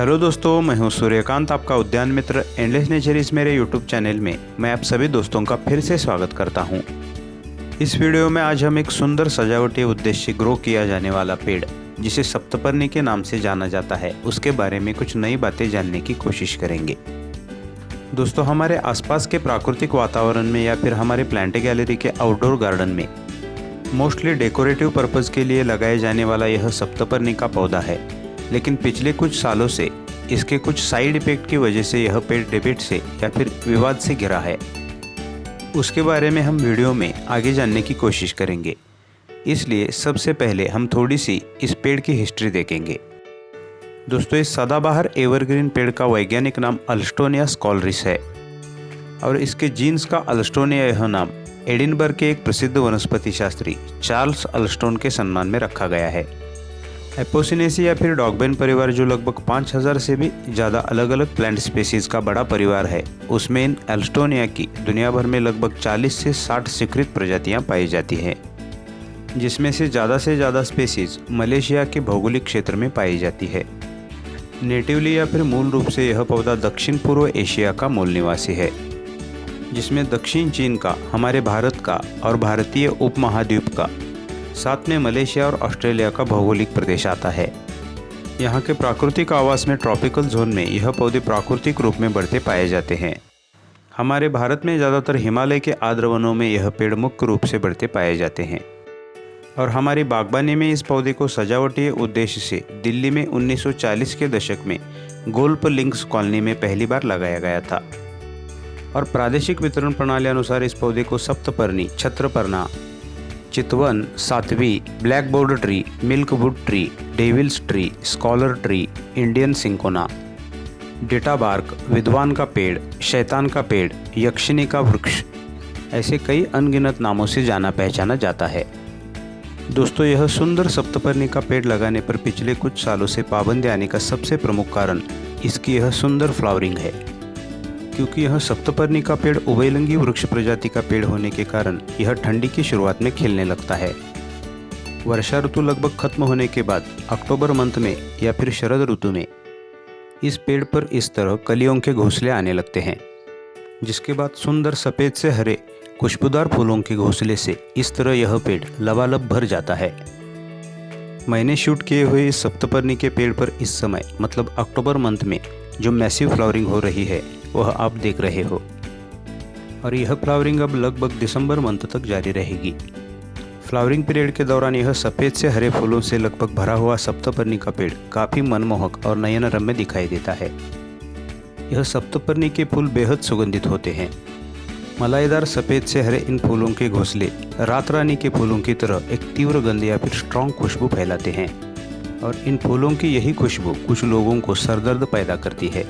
Hello दोस्तों, मैं हूं सूर्यकांत, आपका उद्यान मित्र एंडलेस नेचर मेरे यूट्यूब चैनल में मैं आप सभी दोस्तों का फिर से स्वागत करता हूं। इस वीडियो में आज हम एक सुंदर सजावटी उद्देश्य से ग्रो किया जाने वाला पेड़ जिसे सप्तपर्णी के नाम से जाना जाता है उसके बारे में कुछ नई बातें जानने की कोशिश करेंगे। दोस्तों, हमारे आसपास के प्राकृतिक वातावरण में या फिर हमारे प्लांट गैलरी के आउटडोर गार्डन में मोस्टली डेकोरेटिव पर्पज़ के लिए लगाए जाने वाला यह सप्तपर्णी का पौधा है, लेकिन पिछले कुछ सालों से इसके कुछ साइड इफेक्ट की वजह से यह पेड़ डिबेट से या फिर विवाद से घिरा है। उसके बारे में हम वीडियो में आगे जानने की कोशिश करेंगे। इसलिए सबसे पहले हम थोड़ी सी इस पेड़ की हिस्ट्री देखेंगे। दोस्तों, इस सदाबहार एवरग्रीन पेड़ का वैज्ञानिक नाम अल्स्टोनिया स्कॉलरिस है और इसके जीन्स का अल्स्टोनिया यह नाम एडिनबर्ग के एक प्रसिद्ध वनस्पति शास्त्री चार्ल्स अल्स्टोन के सम्मान में रखा गया है। एपोसिनेसी या फिर डॉगबेन परिवार, जो लगभग 5000 से भी ज़्यादा अलग अलग प्लांट स्पीसीज का बड़ा परिवार है, उसमें इन अल्स्टोनिया की दुनिया भर में लगभग 40 से 60 स्वीकृत प्रजातियां पाई जाती हैं, जिसमें से ज़्यादा स्पीसीज मलेशिया के भौगोलिक क्षेत्र में पाई जाती है। नेटिवली या फिर मूल रूप से यह पौधा दक्षिण पूर्व एशिया का मूल निवासी है, जिसमें दक्षिण चीन का, हमारे भारत का और भारतीय उपमहाद्वीप का, साथ में मलेशिया और ऑस्ट्रेलिया का भौगोलिक प्रदेश आता है। यहाँ के प्राकृतिक आवास में ट्रॉपिकल जोन में यह पौधे प्राकृतिक रूप में बढ़ते पाए जाते हैं। हमारे भारत में ज़्यादातर हिमालय के आर्द्र वनों में यह पेड़ मुख्य रूप से बढ़ते पाए जाते हैं और हमारी बागबानी में इस पौधे को सजावटी उद्देश्य से दिल्ली में 1940 के दशक में गोल्फ लिंक्स कॉलोनी में पहली बार लगाया गया था और प्रादेशिक वितरण प्रणाली अनुसार इस पौधे को सप्तपर्णी, छत्रपर्णा, चितवन, सातवी, blackboard tree, milkwood tree, devil's tree, scholar tree, Indian cinchona, डेटाबार्क, विद्वान का पेड़, शैतान का पेड़, यक्षिणी का वृक्ष, ऐसे कई अनगिनत नामों से जाना पहचाना जाता है। दोस्तों, यह सुंदर सप्तपर्णी का पेड़ लगाने पर पिछले कुछ सालों से पाबंदी आने का सबसे प्रमुख कारण इसकी यह सुंदर फ्लावरिंग है, क्योंकि यह सप्तपर्णी का पेड़ उभयलिंगी वृक्ष प्रजाति का पेड़ होने के कारण यह ठंडी की शुरुआत में खिलने लगता है। वर्षा ऋतु लगभग खत्म होने के बाद अक्टूबर मंथ में या फिर शरद ऋतु में इस पेड़ पर इस तरह कलियों के घोंसले आने लगते हैं, जिसके बाद सुंदर सफ़ेद से हरे खुशबूदार फूलों के घोंसले से इस तरह यह पेड़ लबालब भर जाता है। मैंने शूट किए हुए इस सप्तपर्णी के पेड़ पर इस समय मतलब अक्टूबर मंथ में जो मैसिव फ्लावरिंग हो रही है वह आप देख रहे हो और यह फ्लावरिंग अब लगभग दिसंबर मंथ तक जारी रहेगी। फ्लावरिंग पीरियड के दौरान यह सफ़ेद से हरे फूलों से लगभग भरा हुआ सप्तपर्णी का पेड़ काफ़ी मनमोहक और नयनरम्य दिखाई देता है। यह सप्तपर्णी के फूल बेहद सुगंधित होते हैं। मलाईदार सफ़ेद से हरे इन फूलों के घोंसले रात रानी के फूलों की तरह एक तीव्र गंध या फिर स्ट्रॉन्ग खुशबू फैलाते हैं और इन फूलों की यही खुशबू कुछ लोगों को सरदर्द पैदा करती है।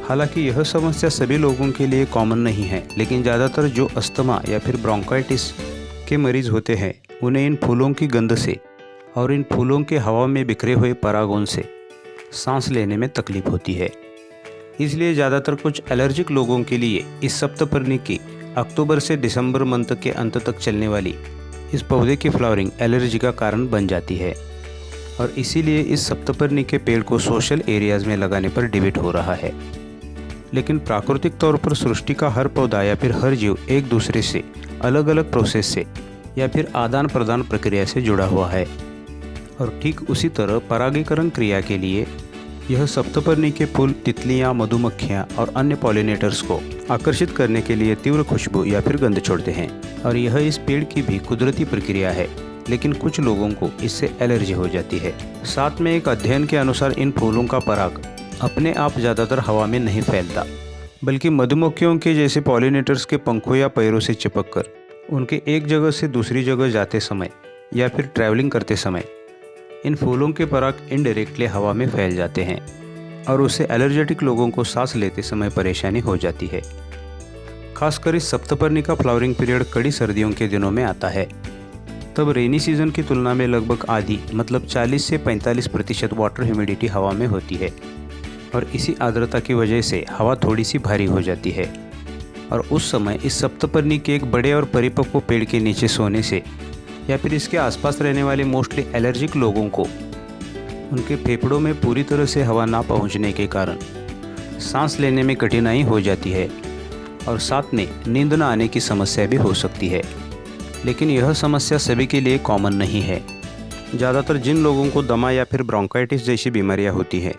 हालांकि यह समस्या सभी लोगों के लिए कॉमन नहीं है, लेकिन ज़्यादातर जो अस्थमा या फिर ब्रोंकाइटिस के मरीज़ होते हैं उन्हें इन फूलों की गंध से और इन फूलों के हवा में बिखरे हुए परागों से सांस लेने में तकलीफ होती है। इसलिए ज़्यादातर कुछ एलर्जिक लोगों के लिए इस सप्तपर्णी की अक्टूबर से दिसंबर मंथ के अंत तक चलने वाली इस पौधे की फ्लावरिंग एलर्जी का कारण बन जाती है और इसीलिए इस सप्तपर्णी के पेड़ को सोशल एरियाज़ में लगाने पर डिबेट हो रहा है। लेकिन प्राकृतिक तौर पर सृष्टि का हर पौधा या फिर हर जीव एक दूसरे से अलग अलग प्रोसेस से या फिर आदान प्रदान प्रक्रिया से जुड़ा हुआ है और ठीक उसी तरह परागीकरण क्रिया के लिए यह सप्तपर्णी के फूल तितलियां, मधुमक्खियां और अन्य पॉलिनेटर्स को आकर्षित करने के लिए तीव्र खुशबू या फिर गंध छोड़ते हैं और यह इस पेड़ की भी कुदरती प्रक्रिया है, लेकिन कुछ लोगों को इससे एलर्जी हो जाती है। साथ में एक अध्ययन के अनुसार इन फूलों का पराग अपने आप ज़्यादातर हवा में नहीं फैलता, बल्कि मधुमक्खियों के जैसे पॉलिनेटर्स के पंखों या पैरों से चिपककर उनके एक जगह से दूसरी जगह जाते समय या फिर ट्रैवलिंग करते समय इन फूलों के पराग इनडायरेक्टली हवा में फैल जाते हैं और उससे एलर्जेटिक लोगों को सांस लेते समय परेशानी हो जाती है। खासकर इस सप्तपर्णी का फ्लावरिंग पीरियड कड़ी सर्दियों के दिनों में आता है। तब रेनी सीजन की तुलना में लगभग आधी मतलब 40 से 45% वाटर ह्यूमिडिटी हवा में होती है और इसी आर्द्रता की वजह से हवा थोड़ी सी भारी हो जाती है और उस समय इस सप्तपर्णी के एक बड़े और परिपक्व पेड़ के नीचे सोने से या फिर इसके आसपास रहने वाले मोस्टली एलर्जिक लोगों को उनके फेफड़ों में पूरी तरह से हवा ना पहुंचने के कारण सांस लेने में कठिनाई हो जाती है और साथ में नींद न आने की समस्या भी हो सकती है। लेकिन यह समस्या सभी के लिए कॉमन नहीं है। ज़्यादातर जिन लोगों को दमा या फिर ब्रोंकाइटिस जैसी बीमारियां होती हैं,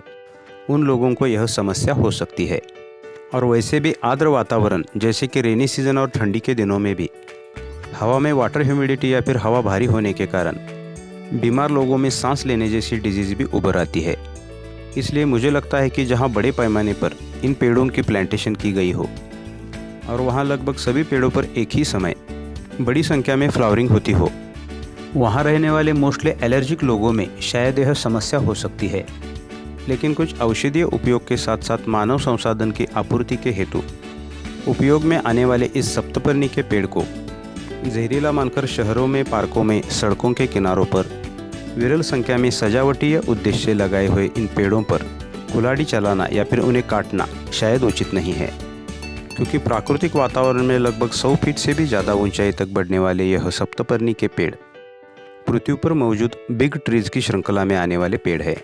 उन लोगों को यह समस्या हो सकती है। और वैसे भी आर्द्र वातावरण जैसे कि रेनी सीजन और ठंडी के दिनों में भी हवा में वाटर ह्यूमिडिटी या फिर हवा भारी होने के कारण बीमार लोगों में सांस लेने जैसी डिजीज़ भी उभर आती है। इसलिए मुझे लगता है कि जहां बड़े पैमाने पर इन पेड़ों की प्लांटेशन की गई हो और वहां लगभग सभी पेड़ों पर एक ही समय बड़ी संख्या में फ्लावरिंग होती हो, वहां रहने वाले मोस्टली एलर्जिक लोगों में शायद यह समस्या हो सकती है। लेकिन कुछ औषधीय उपयोग के साथ साथ मानव संसाधन की आपूर्ति के हेतु उपयोग में आने वाले इस सप्तपर्णी के पेड़ को जहरीला मानकर शहरों में, पार्कों में, सड़कों के किनारों पर विरल संख्या में सजावटी उद्देश्य लगाए हुए इन पेड़ों पर कुल्हाड़ी चलाना या फिर उन्हें काटना शायद उचित नहीं है, क्योंकि प्राकृतिक वातावरण में लगभग 100 फीट से भी ज़्यादा ऊंचाई तक बढ़ने वाले यह सप्तपर्णी के पेड़ पृथ्वी पर मौजूद बिग ट्रीज की श्रृंखला में आने वाले पेड़ है,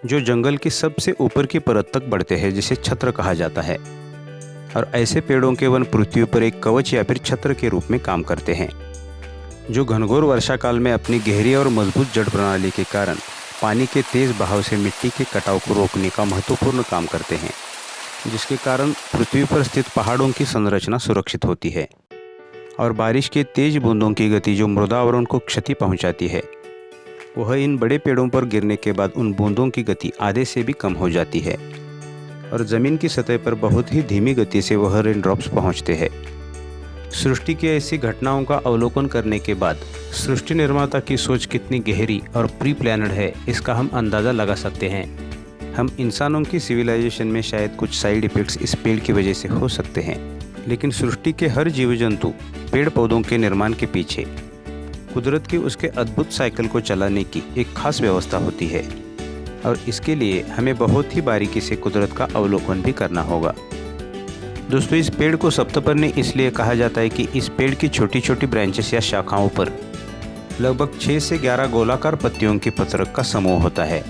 जो जंगल की सबसे ऊपर की परत तक बढ़ते हैं, जिसे छत्र कहा जाता है। और ऐसे पेड़ों के वन पृथ्वी पर एक कवच या फिर छत्र के रूप में काम करते हैं, जो घनघोर वर्षा काल में अपनी गहरी और मजबूत जड़ प्रणाली के कारण पानी के तेज बहाव से मिट्टी के कटाव को रोकने का महत्वपूर्ण काम करते हैं, जिसके कारण पृथ्वी पर स्थित पहाड़ों की संरचना सुरक्षित होती है और बारिश के तेज बूंदों की गति जो मृदा आवरण को क्षति पहुंचाती है, वह इन बड़े पेड़ों पर गिरने के बाद उन बूंदों की गति आधे से भी कम हो जाती है और ज़मीन की सतह पर बहुत ही धीमी गति से वह रेन ड्रॉप्स पहुँचते हैं। सृष्टि की ऐसी घटनाओं का अवलोकन करने के बाद सृष्टि निर्माता की सोच कितनी गहरी और प्री प्लानड है, इसका हम अंदाज़ा लगा सकते हैं। हम इंसानों की सिविलाइजेशन में शायद कुछ साइड इफ़ेक्ट्स इस पेड़ की वजह से हो सकते हैं, लेकिन सृष्टि के हर जीव जंतु पेड़ पौधों के निर्माण के पीछे कुदरत की उसके अद्भुत साइकिल को चलाने की एक खास व्यवस्था होती है और इसके लिए हमें बहुत ही बारीकी से कुदरत का अवलोकन भी करना होगा। दोस्तों, इस पेड़ को सप्तपर्णी इसलिए कहा जाता है कि इस पेड़ की छोटी छोटी ब्रांचेस या शाखाओं पर लगभग 6 से 11 गोलाकार पत्तियों की पत्रक का समूह होता है,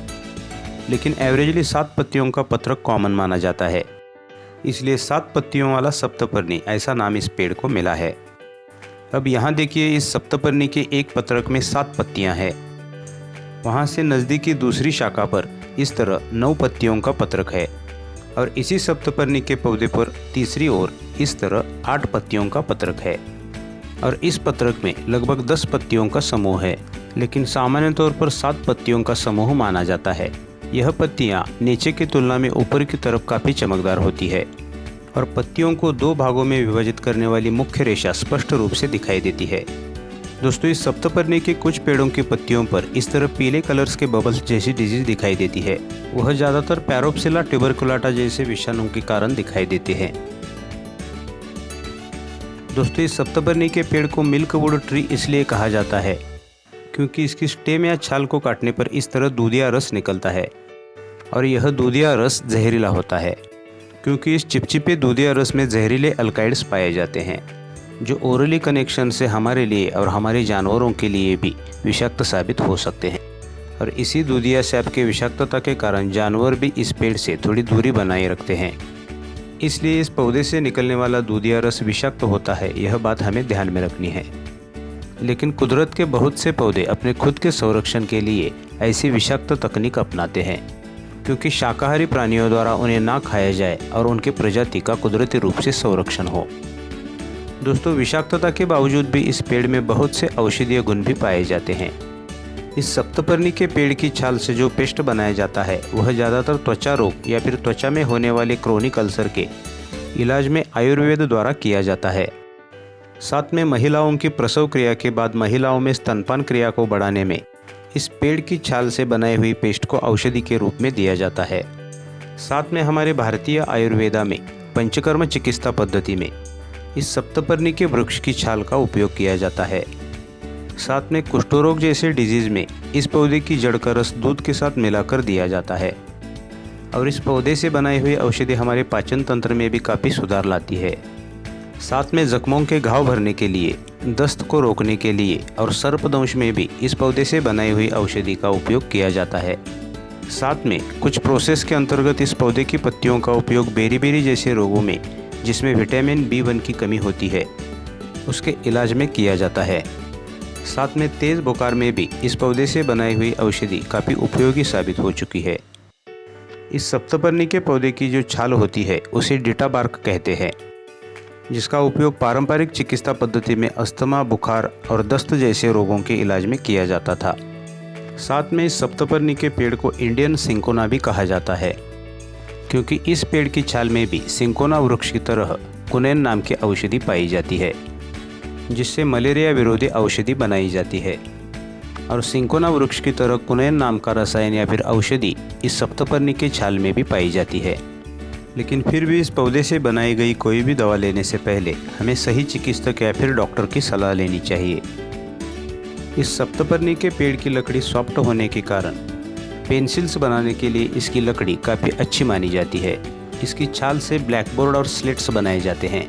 लेकिन एवरेजली 7 पत्तियों का पत्रक कॉमन माना जाता है, इसलिए 7 पत्तियों वाला सप्तपर्णी ऐसा नाम इस पेड़ को मिला है। अब यहाँ देखिए, इस सप्तपर्णी के एक पत्रक में 7 पत्तियाँ हैं। वहाँ से नज़दीकी दूसरी शाखा पर इस तरह 9 पत्तियों का पत्रक है और इसी सप्तपर्णी के पौधे पर तीसरी ओर इस तरह 8 पत्तियों का पत्रक है और इस पत्रक में लगभग 10 पत्तियों का समूह है, लेकिन सामान्य तौर पर 7 पत्तियों का समूह माना जाता है। यह पत्तियां नीचे की तुलना में ऊपर की तरफ काफ़ी चमकदार होती है और पत्तियों को 2 भागों में विभाजित करने वाली मुख्य रेखा स्पष्ट रूप से दिखाई देती है। दोस्तों, इस सप्तपर्णी के कुछ पेड़ों की पत्तियों पर इस तरह पीले कलर्स के बबल्स जैसी डिजीज दिखाई देती है। वह ज़्यादातर पैरोप्सिला ट्यूबरकुलाटा जैसे विषाणु के कारण दिखाई देते हैं। दोस्तों, इस सप्तपर्णी के पेड़ को मिल्कवुड ट्री इसलिए कहा जाता है क्योंकि इसकी स्टेम या छाल को काटने पर इस तरह दूधिया रस निकलता है और यह दूधिया रस जहरीला होता है, क्योंकि इस चिपचिपे दूधिया रस में जहरीले अल्काइड्स पाए जाते हैं, जो ओरली कनेक्शन से हमारे लिए और हमारे जानवरों के लिए भी विषाक्त साबित हो सकते हैं। और इसी दूधिया सैप के विषाक्तता के कारण जानवर भी इस पेड़ से थोड़ी दूरी बनाए रखते हैं, इसलिए इस पौधे से निकलने वाला दूधिया रस विषाक्त होता है। यह बात हमें ध्यान में रखनी है। लेकिन कुदरत के बहुत से पौधे अपने खुद के संरक्षण के लिए ऐसी विषाक्त तकनीक अपनाते हैं, क्योंकि शाकाहारी प्राणियों द्वारा उन्हें ना खाया जाए और उनके प्रजाति का कुदरती रूप से संरक्षण हो। दोस्तों, विषाक्तता के बावजूद भी इस पेड़ में बहुत से औषधीय गुण भी पाए जाते हैं। इस सप्तपर्णी के पेड़ की छाल से जो पेस्ट बनाया जाता है, वह ज़्यादातर त्वचा रोग या फिर त्वचा में होने वाले क्रोनिक अल्सर के इलाज में आयुर्वेद द्वारा किया जाता है। साथ में महिलाओं की प्रसव क्रिया के बाद महिलाओं में स्तनपान क्रिया को बढ़ाने में इस पेड़ की छाल से बनाई हुई पेस्ट को औषधि के रूप में दिया जाता है। साथ में हमारे भारतीय आयुर्वेदा में पंचकर्म चिकित्सा पद्धति में इस सप्तपर्णी के वृक्ष की छाल का उपयोग किया जाता है। साथ में कुष्ठ रोग जैसे डिजीज़ में इस पौधे की जड़ का रस दूध के साथ मिलाकर दिया जाता है और इस पौधे से बनाई हुई औषधि हमारे पाचन तंत्र में भी काफ़ी सुधार लाती है। साथ में जख्मों के घाव भरने के लिए, दस्त को रोकने के लिए और सर्पदंश में भी इस पौधे से बनाई हुई औषधि का उपयोग किया जाता है। साथ में कुछ प्रोसेस के अंतर्गत इस पौधे की पत्तियों का उपयोग बेरी जैसे रोगों में, जिसमें विटामिन B1 की कमी होती है, उसके इलाज में किया जाता है। साथ में तेज़ बुखार में भी इस पौधे से बनाई हुई औषधि काफ़ी उपयोगी साबित हो चुकी है। इस सप्तपर्णी के पौधे की जो छाल होती है उसे डिटा बार्क कहते हैं, जिसका उपयोग पारंपरिक चिकित्सा पद्धति में अस्थमा, बुखार और दस्त जैसे रोगों के इलाज में किया जाता था। साथ में इस सप्तपर्णी के पेड़ को इंडियन सिंकोना भी कहा जाता है, क्योंकि इस पेड़ की छाल में भी सिंकोना वृक्ष की तरह कुनैन नाम की औषधि पाई जाती है, जिससे मलेरिया विरोधी औषधि बनाई जाती है। और सिंकोना वृक्ष की तरह कुनैन नाम का रसायन या फिर औषधि इस सप्तपर्णी के छाल में भी पाई जाती है। लेकिन फिर भी इस पौधे से बनाई गई कोई भी दवा लेने से पहले हमें सही चिकित्सक या फिर डॉक्टर की सलाह लेनी चाहिए। इस सप्तपर्णी के पेड़ की लकड़ी सॉफ्ट होने के कारण पेंसिल्स बनाने के लिए इसकी लकड़ी काफ़ी अच्छी मानी जाती है। इसकी छाल से ब्लैकबोर्ड और स्लेट्स बनाए जाते हैं,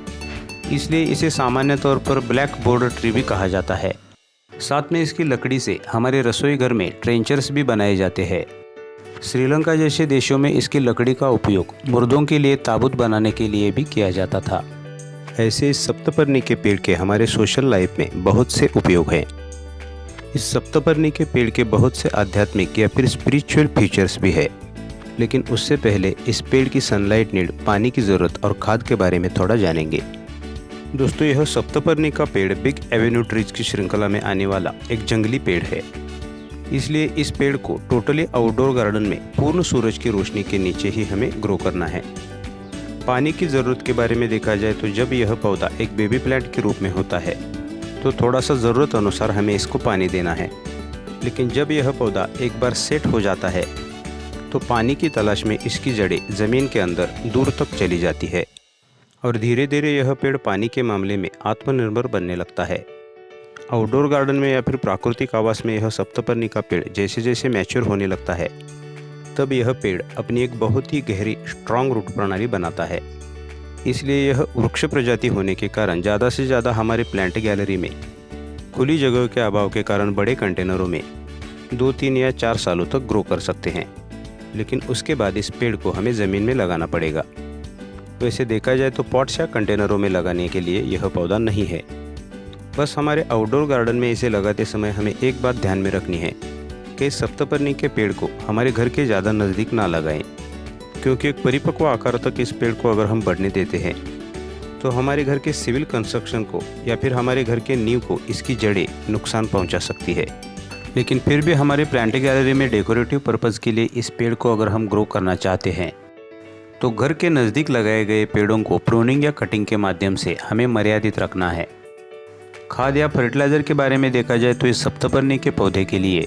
इसलिए इसे सामान्य तौर पर ब्लैक बोर्ड ट्री भी कहा जाता है। साथ में इसकी लकड़ी से हमारे रसोई घर में ट्रेंचर्स भी बनाए जाते हैं। श्रीलंका जैसे देशों में इसकी लकड़ी का उपयोग मुर्दों के लिए ताबूत बनाने के लिए भी किया जाता था। ऐसे इस सप्तपर्णी के पेड़ के हमारे सोशल लाइफ में बहुत से उपयोग हैं। इस सप्तपर्णी के पेड़ के बहुत से आध्यात्मिक या फिर स्पिरिचुअल फीचर्स भी है। लेकिन उससे पहले इस पेड़ की सनलाइट नीड, पानी की ज़रूरत और खाद के बारे में थोड़ा जानेंगे। दोस्तों, यह सप्तपर्णी का पेड़ बिग एवेन्यू ट्रीज की श्रृंखला में आने वाला एक जंगली पेड़ है। इसलिए इस पेड़ को टोटली आउटडोर गार्डन में पूर्ण सूरज की रोशनी के नीचे ही हमें ग्रो करना है। पानी की ज़रूरत के बारे में देखा जाए तो जब यह पौधा एक बेबी प्लांट के रूप में होता है तो थोड़ा सा ज़रूरत अनुसार हमें इसको पानी देना है। लेकिन जब यह पौधा एक बार सेट हो जाता है तो पानी की तलाश में इसकी जड़ें ज़मीन के अंदर दूर तक चली जाती है और धीरे धीरे यह पेड़ पानी के मामले में आत्मनिर्भर बनने लगता है। आउटडोर गार्डन में या फिर प्राकृतिक आवास में यह सप्तपर्णी का पेड़ जैसे जैसे मैच्योर होने लगता है तब यह पेड़ अपनी एक बहुत ही गहरी स्ट्रॉन्ग रूट प्रणाली बनाता है। इसलिए यह वृक्ष प्रजाति होने के कारण ज़्यादा से ज़्यादा हमारे प्लांट गैलरी में खुली जगह के अभाव के कारण बड़े कंटेनरों में 2, 3 या 4 सालों तक ग्रो कर सकते हैं। लेकिन उसके बाद इस पेड़ को हमें ज़मीन में लगाना पड़ेगा। वैसे देखा जाए तो पॉट्स या कंटेनरों में लगाने के लिए यह पौधा नहीं है। बस हमारे आउटडोर गार्डन में इसे लगाते समय हमें एक बात ध्यान में रखनी है कि इस सप्तपर्णी के पेड़ को हमारे घर के ज़्यादा नज़दीक ना लगाएं, क्योंकि एक परिपक्व आकार तक इस पेड़ को अगर हम बढ़ने देते हैं तो हमारे घर के सिविल कंस्ट्रक्शन को या फिर हमारे घर के नींव को इसकी जड़ें नुकसान पहुंचा सकती है। लेकिन फिर भी हमारे प्लांट गैलरी में डेकोरेटिव पर्पज़ के लिए इस पेड़ को अगर हम ग्रो करना चाहते हैं तो घर के नज़दीक लगाए गए पेड़ों को प्रूनिंग या कटिंग के माध्यम से हमें मर्यादित रखना है। खाद या फर्टिलाइज़र के बारे में देखा जाए तो इस सप्तपर्णी के पौधे के लिए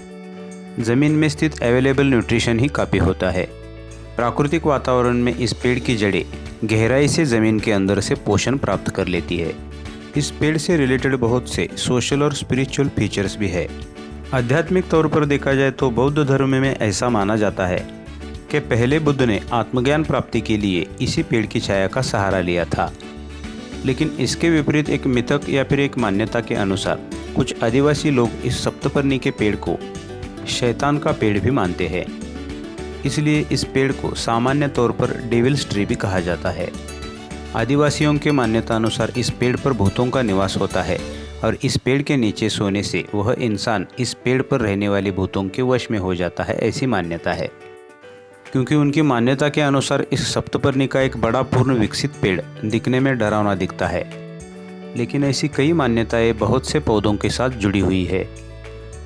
ज़मीन में स्थित अवेलेबल न्यूट्रिशन ही काफ़ी होता है। प्राकृतिक वातावरण में इस पेड़ की जड़ें गहराई से ज़मीन के अंदर से पोषण प्राप्त कर लेती है। इस पेड़ से रिलेटेड बहुत से सोशल और स्पिरिचुअल फीचर्स भी है। आध्यात्मिक तौर पर देखा जाए तो बौद्ध धर्म में ऐसा माना जाता है कि पहले बुद्ध ने आत्मज्ञान प्राप्ति के लिए इसी पेड़ की छाया का सहारा लिया था। लेकिन इसके विपरीत एक मिथक या फिर एक मान्यता के अनुसार कुछ आदिवासी लोग इस सप्तपर्णी के पेड़ को शैतान का पेड़ भी मानते हैं। इसलिए इस पेड़ को सामान्य तौर पर डेविल्स ट्री भी कहा जाता है। आदिवासियों के मान्यता अनुसार इस पेड़ पर भूतों का निवास होता है और इस पेड़ के नीचे सोने से वह इंसान इस पेड़ पर रहने वाले भूतों के वश में हो जाता है, ऐसी मान्यता है। क्योंकि उनकी मान्यता के अनुसार इस सप्तपर्णी का एक बड़ा पूर्ण विकसित पेड़ दिखने में डरावना दिखता है। लेकिन ऐसी कई मान्यताएं बहुत से पौधों के साथ जुड़ी हुई है।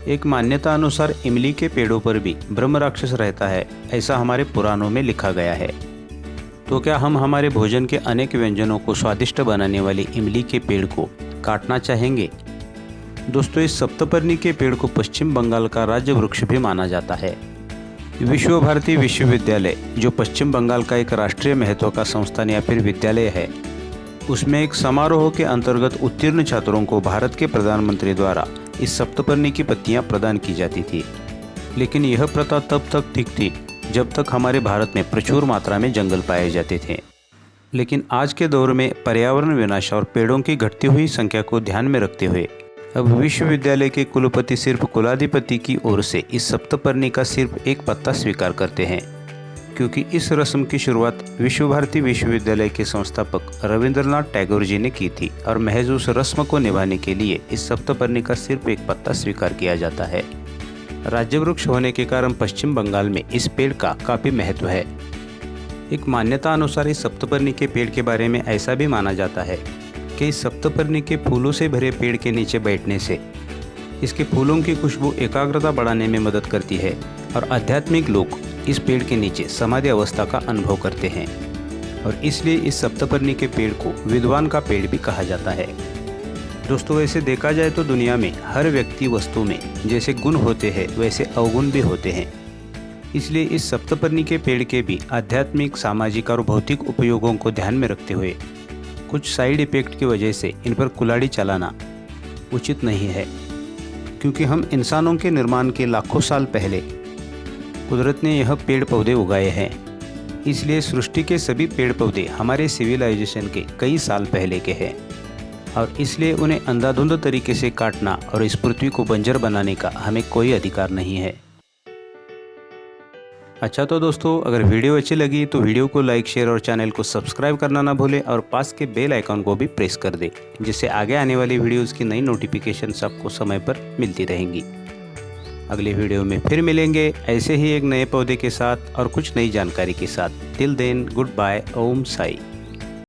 एक मान्यता अनुसार इमली के पेड़ों पर भी ब्रह्म राक्षस रहता है, ऐसा हमारे पुराणों में लिखा गया है। तो क्या हम हमारे भोजन के अनेक व्यंजनों को स्वादिष्ट बनाने वाली इमली के पेड़ को काटना चाहेंगे? दोस्तों, इस सप्तपर्णी के पेड़ को पश्चिम बंगाल का राज्य वृक्ष भी माना जाता है। विश्व भारती विश्वविद्यालय, जो पश्चिम बंगाल का एक राष्ट्रीय महत्व का संस्थान या फिर विद्यालय है, उसमें एक समारोह के अंतर्गत उत्तीर्ण छात्रों को भारत के प्रधानमंत्री द्वारा इस सप्तपर्णी की पत्तियां प्रदान की जाती थी। लेकिन यह प्रथा तब तक ठीक थी जब तक हमारे भारत में प्रचुर मात्रा में जंगल पाए जाते थे। लेकिन आज के दौर में पर्यावरण विनाश और पेड़ों की घटती हुई संख्या को ध्यान में रखते हुए अब विश्वविद्यालय के कुलपति सिर्फ कुलाधिपति की ओर से इस सप्तपर्णी का सिर्फ एक पत्ता स्वीकार करते हैं, क्योंकि इस रस्म की शुरुआत विश्व भारती विश्वविद्यालय के संस्थापक रविंद्रनाथ टैगोर जी ने की थी और महज उस रस्म को निभाने के लिए इस सप्तपर्णी का सिर्फ एक पत्ता स्वीकार किया जाता है। राज्य वृक्ष होने के कारण पश्चिम बंगाल में इस पेड़ का काफ़ी महत्व है। एक मान्यता अनुसार इस सप्तपर्णी के पेड़ के बारे में ऐसा भी माना जाता है कि इस सप्तपर्णी के फूलों से भरे पेड़ के नीचे बैठने से इसके फूलों की खुशबू एकाग्रता बढ़ाने में मदद करती है और आध्यात्मिक लोग इस पेड़ के नीचे समाधि अवस्था का अनुभव करते हैं और इसलिए इस सप्तपर्णी के पेड़ को विद्वान का पेड़ भी कहा जाता है। दोस्तों, वैसे देखा जाए तो दुनिया में हर व्यक्ति वस्तु में जैसे गुण होते हैं वैसे अवगुण भी होते हैं। इसलिए इस सप्तपर्णी के पेड़ के भी आध्यात्मिक, सामाजिक और भौतिक उपयोगों को ध्यान में रखते हुए कुछ साइड इफेक्ट की वजह से इन पर कुल्हाड़ी चलाना उचित नहीं है, क्योंकि हम इंसानों के निर्माण के लाखों साल पहले कुदरत ने यह पेड़ पौधे उगाए हैं। इसलिए सृष्टि के सभी पेड़ पौधे हमारे सिविलाइजेशन के कई साल पहले के हैं और इसलिए उन्हें अंधाधुंध तरीके से काटना और इस पृथ्वी को बंजर बनाने का हमें कोई अधिकार नहीं है। अच्छा तो दोस्तों, अगर वीडियो अच्छी लगी तो वीडियो को लाइक, शेयर और चैनल को सब्सक्राइब करना ना भूलें और पास के बेल आइकन को भी प्रेस कर दें, जिससे आगे आने वाली वीडियोस की नई नोटिफिकेशंस आपको समय पर मिलती रहेंगी। अगले वीडियो में फिर मिलेंगे ऐसे ही एक नए पौधे के साथ और कुछ नई जानकारी के साथ। टिल देन, गुड बाय, ओम साई।